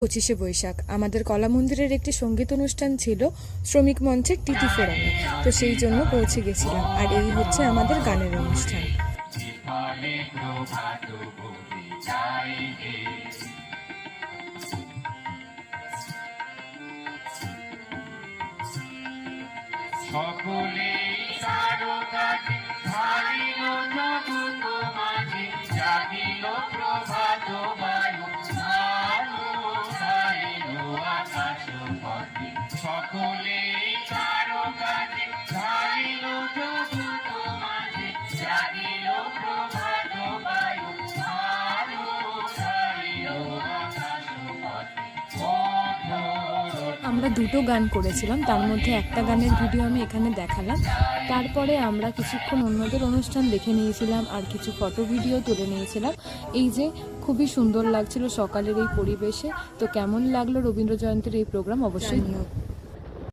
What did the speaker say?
25শে বৈশাখ আমাদের কলা মন্দিরের একটি সঙ্গীত অনুষ্ঠান ছিল শ্রমিক মঞ্চের টিটি ফোরামে। তো সেই জন্য পৌঁছে গেছিলাম, আর এই হচ্ছে আমাদের গানের অনুষ্ঠান। আমরা দুটো গান করেছিলাম, তার মধ্যে একটা গানের ভিডিও আমি এখানে দেখালাম। তারপরে আমরা কিছুক্ষণ অন্যদের অনুষ্ঠান দেখে নিয়েছিলাম আর কিছু ফটো ভিডিও তুলে নিয়েছিলাম। এই যে খুবই সুন্দর লাগছিল সকালের এই পরিবেশে। তো কেমন লাগলো রবীন্দ্র জয়ন্তীর এই প্রোগ্রাম অবশ্যই